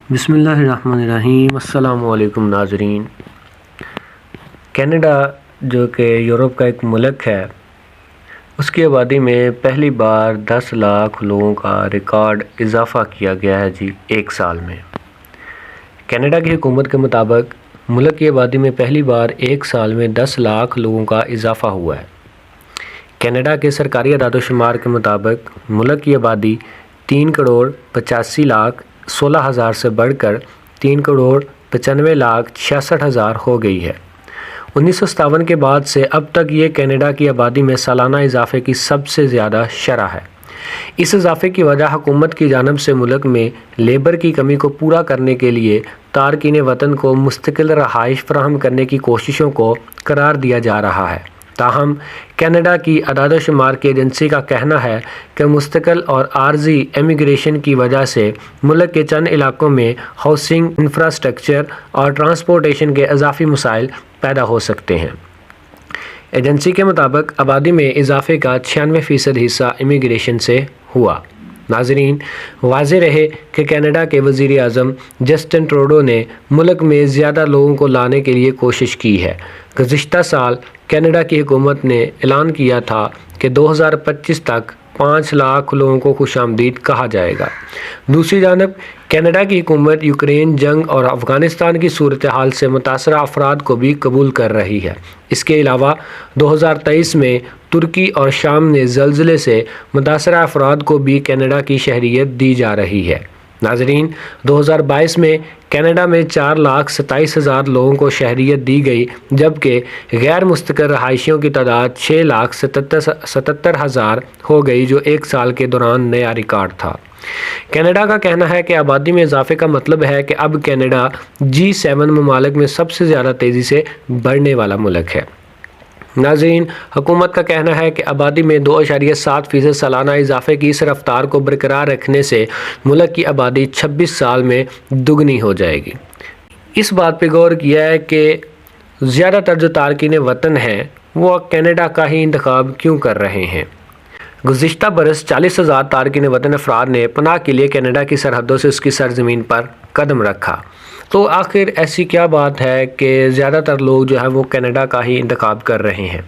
بسم اللہ الرحمن الرحیم۔ السلام علیکم ناظرین۔ کینیڈا جو کہ یورپ کا ایک ملک ہے، اس کی آبادی میں پہلی بار 10 لاکھ لوگوں کا ریکارڈ اضافہ کیا گیا ہے ایک سال میں۔ کینیڈا کی حکومت کے مطابق ملک کی آبادی میں پہلی بار ایک سال میں 10 لاکھ لوگوں کا اضافہ ہوا ہے۔ کینیڈا کے سرکاری اعداد و شمار کے مطابق ملک کی آبادی 3,85,16,000 سے بڑھ کر 3,95,66,000 ہو گئی ہے۔ 1957 کے بعد سے اب تک یہ کینیڈا کی آبادی میں سالانہ اضافے کی سب سے زیادہ شرح ہے۔ اس اضافے کی وجہ حکومت کی جانب سے ملک میں لیبر کی کمی کو پورا کرنے کے لیے تارکین وطن کو مستقل رہائش فراہم کرنے کی کوششوں کو قرار دیا جا رہا ہے۔ تاہم کینیڈا کی اعداد و شمار کی ایجنسی کا کہنا ہے کہ مستقل اور عارضی امیگریشن کی وجہ سے ملک کے چند علاقوں میں ہاؤسنگ، انفراسٹرکچر اور ٹرانسپورٹیشن کے اضافی مسائل پیدا ہو سکتے ہیں۔ ایجنسی کے مطابق آبادی میں اضافے کا 96% حصہ امیگریشن سے ہوا۔ ناظرین، واضح رہے کہ کینیڈا کے وزیر اعظم جسٹن ٹروڈو نے ملک میں زیادہ لوگوں کو لانے کے لیے کوشش کی ہے۔ گزشتہ سال کینیڈا کی حکومت نے اعلان کیا تھا کہ 2025 تک 5 لاکھ لوگوں کو خوش آمدید کہا جائے گا۔ دوسری جانب کینیڈا کی حکومت یوکرین جنگ اور افغانستان کی صورتحال سے متاثرہ افراد کو بھی قبول کر رہی ہے۔ اس کے علاوہ 2023 میں ترکی اور شام میں زلزلے سے متاثرہ افراد کو بھی کینیڈا کی شہریت دی جا رہی ہے۔ ناظرین، 2022 میں کینیڈا میں 4,27,000 لوگوں کو شہریت دی گئی، جبکہ غیر مستقل رہائشیوں کی تعداد 6,77,000 ہو گئی، جو ایک سال کے دوران نیا ریکارڈ تھا۔ کینیڈا کا کہنا ہے کہ آبادی میں اضافے کا مطلب ہے کہ اب کینیڈا G7 ممالک میں سب سے زیادہ تیزی سے بڑھنے والا ملک ہے۔ ناظرین، حکومت کا کہنا ہے کہ آبادی میں 2.7% سالانہ اضافے کی اس رفتار کو برقرار رکھنے سے ملک کی آبادی 26 سال میں دگنی ہو جائے گی۔ اس بات پہ غور کیا ہے کہ زیادہ تر جو تارکین وطن ہیں وہ کینیڈا کا ہی انتخاب کیوں کر رہے ہیں۔ گزشتہ برس 40,000 تارکین وطن افراد نے پناہ کے لیے کینیڈا کی سرحدوں سے اس کی سرزمین پر قدم رکھا۔ تو آخر ایسی کیا بات ہے کہ زیادہ تر لوگ جو ہے وہ کینیڈا کا ہی انتخاب کر رہے ہیں؟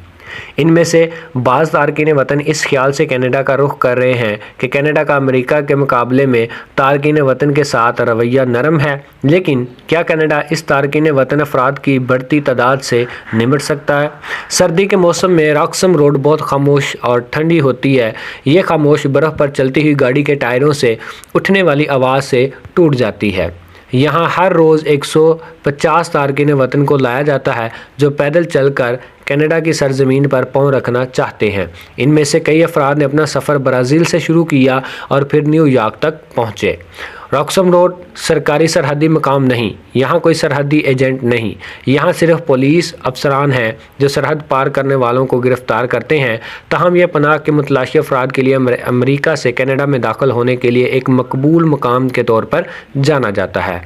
ان میں سے بعض تارکین وطن اس خیال سے کینیڈا کا رخ کر رہے ہیں کہ کینیڈا کا امریکہ کے مقابلے میں تارکین وطن کے ساتھ رویہ نرم ہے، لیکن کیا کینیڈا اس تارکین وطن افراد کی بڑھتی تعداد سے نمٹ سکتا ہے؟ سردی کے موسم میں راکسم روڈ بہت خاموش اور ٹھنڈی ہوتی ہے۔ یہ خاموش برف پر چلتی ہوئی گاڑی کے ٹائروں سے اٹھنے والی آواز سے ٹوٹ جاتی ہے۔ یہاں ہر روز 150 تارکین وطن کو لایا جاتا ہے جو پیدل چل کر کینیڈا کی سرزمین پر پاؤں رکھنا چاہتے ہیں۔ ان میں سے کئی افراد نے اپنا سفر برازیل سے شروع کیا اور پھر نیو یارک تک پہنچے۔ راکسم روڈ سرکاری سرحدی مقام نہیں، یہاں کوئی سرحدی ایجنٹ نہیں، یہاں صرف پولیس افسران ہیں جو سرحد پار کرنے والوں کو گرفتار کرتے ہیں۔ تاہم یہ پناہ کے متلاشی افراد کے لیے امریکہ سے کینیڈا میں داخل ہونے کے لیے ایک مقبول مقام کے طور پر جانا جاتا ہے۔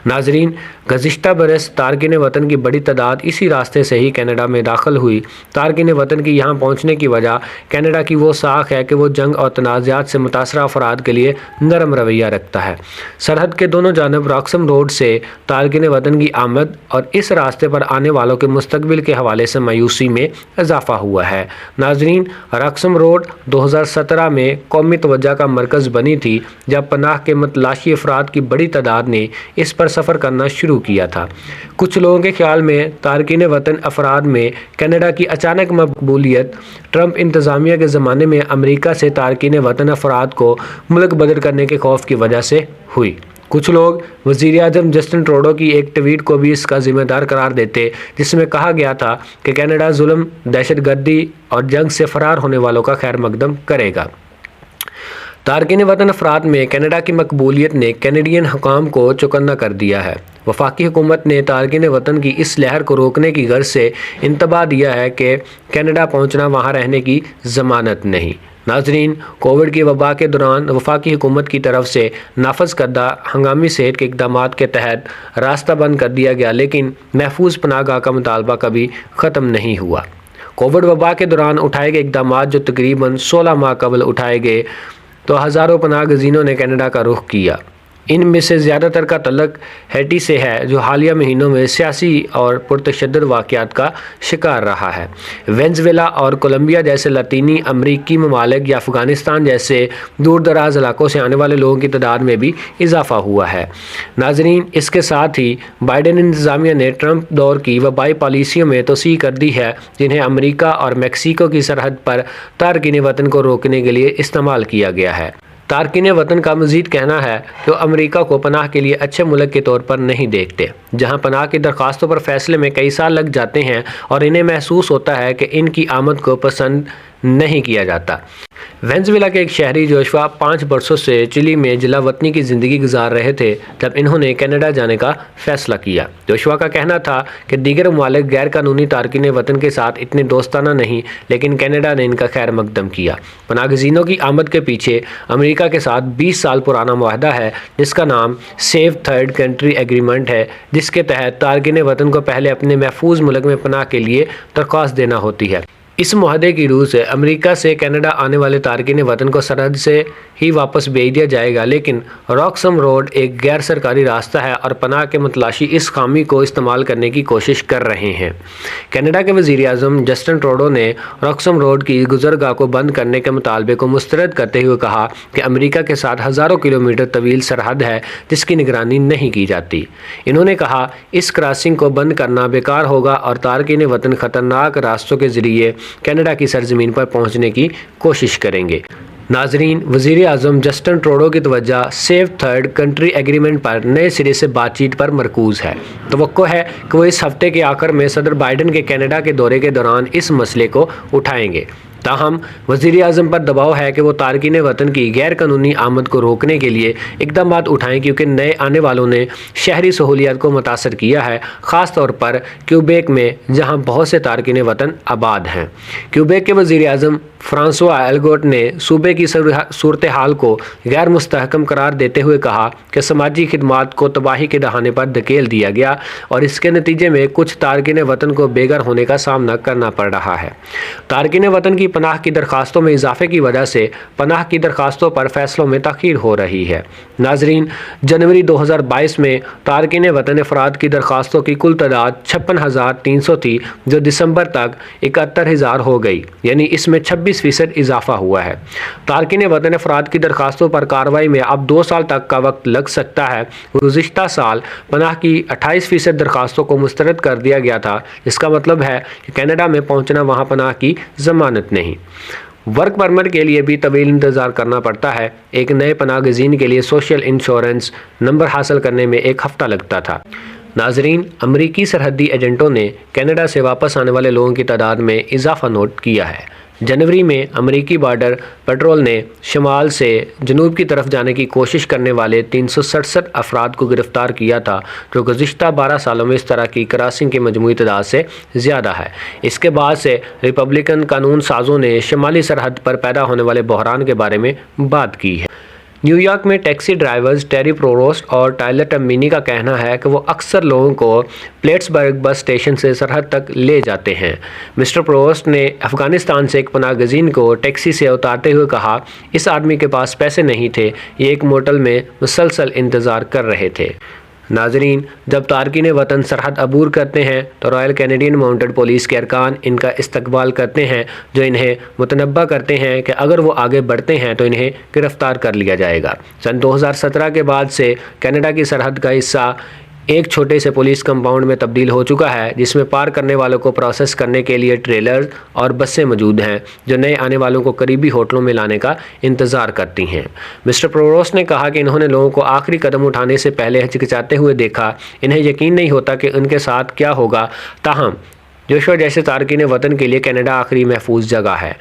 ناظرین، گزشتہ برس تارکین وطن کی بڑی تعداد اسی راستے سے ہی کینیڈا میں داخل ہوئی۔ تارکین وطن کی یہاں پہنچنے کی وجہ کینیڈا کی وہ ساکھ ہے کہ وہ جنگ اور تنازعات سے متاثرہ افراد کے لیے نرم رویہ رکھتا ہے۔ سرحد کے دونوں جانب راکسم روڈ سے تارکین وطن کی آمد اور اس راستے پر آنے والوں کے مستقبل کے حوالے سے مایوسی میں اضافہ ہوا ہے۔ ناظرین، راکسم روڈ 2017 میں قومی توجہ کا مرکز بنی تھی جب پناہ کے متلاشی افراد کی بڑی تعداد نے اس پر سفر کرنا شروع کیا تھا۔ کچھ لوگوں کے خیال میں تارکین وطن افراد میں کینیڈا کی اچانک مقبولیت ٹرمپ انتظامیہ کے زمانے میں امریکہ سے تارکین وطن افراد کو ملک بدر کرنے کے خوف کی وجہ سے ہوئی۔ کچھ لوگ وزیر اعظم جسٹن ٹروڈو کی ایک ٹویٹ کو بھی اس کا ذمہ دار قرار دیتے جس میں کہا گیا تھا کہ کینیڈا ظلم، دہشت گردی اور جنگ سے فرار ہونے والوں کا خیر مقدم کرے گا۔ تارکین وطن افراد میں کینیڈا کی مقبولیت نے کینیڈین حکام کو چوکنا کر دیا ہے۔ وفاقی حکومت نے تارکین وطن کی اس لہر کو روکنے کی غرض سے انتباہ دیا ہے کہ کینیڈا پہنچنا وہاں رہنے کی ضمانت نہیں۔ ناظرین، کووڈ کی وبا کے دوران وفاقی حکومت کی طرف سے نافذ کردہ ہنگامی صحت کے اقدامات کے تحت راستہ بند کر دیا گیا، لیکن محفوظ پناہ گاہ کا مطالبہ کبھی ختم نہیں ہوا۔ کووڈ وبا کے دوران اٹھائے گئے اقدامات جو تقریباً 16 ماہ قبل اٹھائے گئے تو ہزاروں پناہ گزینوں نے کینیڈا کا رخ کیا۔ ان میں سے زیادہ تر کا تعلق ہیٹی سے ہے، جو حالیہ مہینوں میں سیاسی اور پرتشدد واقعات کا شکار رہا ہے۔ وینزویلا اور کولمبیا جیسے لاطینی امریکی ممالک یا افغانستان جیسے دور دراز علاقوں سے آنے والے لوگوں کی تعداد میں بھی اضافہ ہوا ہے۔ ناظرین، اس کے ساتھ ہی بائیڈن انتظامیہ نے ٹرمپ دور کی وبائی پالیسیوں میں توسیع کر دی ہے، جنہیں امریکہ اور میکسیکو کی سرحد پر تارکین وطن کو روکنے کے لیے استعمال کیا گیا ہے۔ تارکین وطن کا مزید کہنا ہے کہ وہ امریکہ کو پناہ کے لیے اچھے ملک کے طور پر نہیں دیکھتے، جہاں پناہ کی درخواستوں پر فیصلے میں کئی سال لگ جاتے ہیں اور انہیں محسوس ہوتا ہے کہ ان کی آمد کو پسند نہیں کیا جاتا۔ وینزویلا کے ایک شہری جوشوا 5 برسوں سے چلی میں جلا وطنی کی زندگی گزار رہے تھے جب انہوں نے کینیڈا جانے کا فیصلہ کیا۔ جوشوا کا کہنا تھا کہ دیگر ممالک غیر قانونی تارکین وطن کے ساتھ اتنے دوستانہ نہیں، لیکن کینیڈا نے ان کا خیر مقدم کیا۔ پناہ گزینوں کی آمد کے پیچھے امریکہ کے ساتھ 20 سال پرانا معاہدہ ہے جس کا نام سیف تھرڈ کنٹری ایگریمنٹ ہے، جس کے تحت تارکین وطن کو پہلے اپنے محفوظ ملک میں پناہ کے لیے درخواست دینا ہوتی ہے۔ اس معاہدے کی روح سے امریکہ سے کینیڈا آنے والے تارکین وطن کو سرحد سے ہی واپس بھیج دیا جائے گا، لیکن راکسم روڈ ایک غیر سرکاری راستہ ہے اور پناہ کے متلاشی اس خامی کو استعمال کرنے کی کوشش کر رہے ہیں۔ کینیڈا کے وزیر اعظم جسٹن ٹروڈو نے راکسم روڈ کی گزرگاہ کو بند کرنے کے مطالبے کو مسترد کرتے ہوئے کہا کہ امریکہ کے ساتھ ہزاروں کلومیٹر طویل سرحد ہے جس کی نگرانی نہیں کی جاتی۔ انہوں نے کہا اس کراسنگ کو بند کرنا بیکار ہوگا اور تارکین وطن خطرناک راستوں کے ذریعے کینیڈا کی سرزمین پر پہنچنے کی کوشش کریں گے۔ ناظرین، وزیر اعظم جسٹن ٹروڈو کی توجہ سیف تھرڈ کنٹری ایگریمنٹ پر نئے سرے سے بات چیت پر مرکوز ہے۔ توقع ہے کہ وہ اس ہفتے کے آخر میں صدر بائیڈن کے کینیڈا کے دورے کے دوران اس مسئلے کو اٹھائیں گے۔ تاہم وزیر اعظم پر دباؤ ہے کہ وہ تارکین وطن کی غیر قانونی آمد کو روکنے کے لیے اقدامات اٹھائیں، کیونکہ نئے آنے والوں نے شہری سہولیات کو متاثر کیا ہے، خاص طور پر کیوبیک میں جہاں بہت سے تارکین وطن آباد ہیں۔ کیوبیک کے وزیر اعظم فرانسوا ایلگوٹ نے صوبے کی صورتحال کو غیر مستحکم قرار دیتے ہوئے کہا کہ سماجی خدمات کو تباہی کے دہانے پر دھکیل دیا گیا اور اس کے نتیجے میں کچھ تارکین وطن کو بے گھر ہونے کا سامنا کرنا پڑ رہا ہے۔ تارکین وطن کی پناہ کی درخواستوں میں اضافے کی وجہ سے پناہ کی درخواستوں پر فیصلوں میں تاخیر ہو رہی ہے۔ ناظرین، جنوری 2022 میں تارکین وطن افراد کی درخواستوں کی کل تعداد 56,300 تھی، جو دسمبر تک 71,000 ہو گئی، یعنی اس میں 26% اضافہ ہوا ہے۔ تارکین وطن افراد کی درخواستوں پر کارروائی میں اب 2 سال تک کا وقت لگ سکتا ہے۔ گزشتہ سال پناہ کی 28% درخواستوں کو مسترد کر دیا گیا تھا، جس کا مطلب ہے کہ کینیڈا میں پہنچنا وہاں پناہ کی ضمانت نہیں۔ ورک پرمٹ کے لیے بھی طویل انتظار کرنا پڑتا ہے۔ ایک نئے پناہ گزین کے لیے سوشل انشورنس نمبر حاصل کرنے میں 1 ہفتہ لگتا تھا۔ ناظرین، امریکی سرحدی ایجنٹوں نے کینیڈا سے واپس آنے والے لوگوں کی تعداد میں اضافہ نوٹ کیا ہے۔ جنوری میں امریکی بارڈر پیٹرول نے شمال سے جنوب کی طرف جانے کی کوشش کرنے والے 367 افراد کو گرفتار کیا تھا، جو گزشتہ 12 سالوں میں اس طرح کی کراسنگ کی مجموعی تعداد سے زیادہ ہے۔ اس کے بعد سے ریپبلکن قانون سازوں نے شمالی سرحد پر پیدا ہونے والے بحران کے بارے میں بات کی ہے۔ نیو یارک میں ٹیکسی ڈرائیورز ٹیری پرووسٹ اور ٹائلر ٹمینی کا کہنا ہے کہ وہ اکثر لوگوں کو پلیٹسبرگ بس اسٹیشن سے سرحد تک لے جاتے ہیں۔ مسٹر پرووسٹ نے افغانستان سے ایک پناہ گزین کو ٹیکسی سے اتارتے ہوئے کہا، اس آدمی کے پاس پیسے نہیں تھے، یہ ایک موٹل میں مسلسل انتظار کر رہے تھے۔ ناظرین، جب تارکین وطن سرحد عبور کرتے ہیں تو رائل کینیڈین ماؤنٹڈ پولیس کے ارکان ان کا استقبال کرتے ہیں، جو انہیں متنبہ کرتے ہیں کہ اگر وہ آگے بڑھتے ہیں تو انہیں گرفتار کر لیا جائے گا۔ سن 2017 کے بعد سے کینیڈا کی سرحد کا حصہ ایک چھوٹے سے پولیس کمپاؤنڈ میں تبدیل ہو چکا ہے، جس میں پار کرنے والوں کو پروسیس کرنے کے لیے ٹریلرز اور بسیں موجود ہیں، جو نئے آنے والوں کو قریبی ہوٹلوں میں لانے کا انتظار کرتی ہیں۔ مسٹر پرووسٹ نے کہا کہ انہوں نے لوگوں کو آخری قدم اٹھانے سے پہلے ہچکچاتے ہوئے دیکھا، انہیں یقین نہیں ہوتا کہ ان کے ساتھ کیا ہوگا، تاہم جوشوا جیسے تارکین وطن کے لیے کینیڈا آخری محفوظ جگہ ہے۔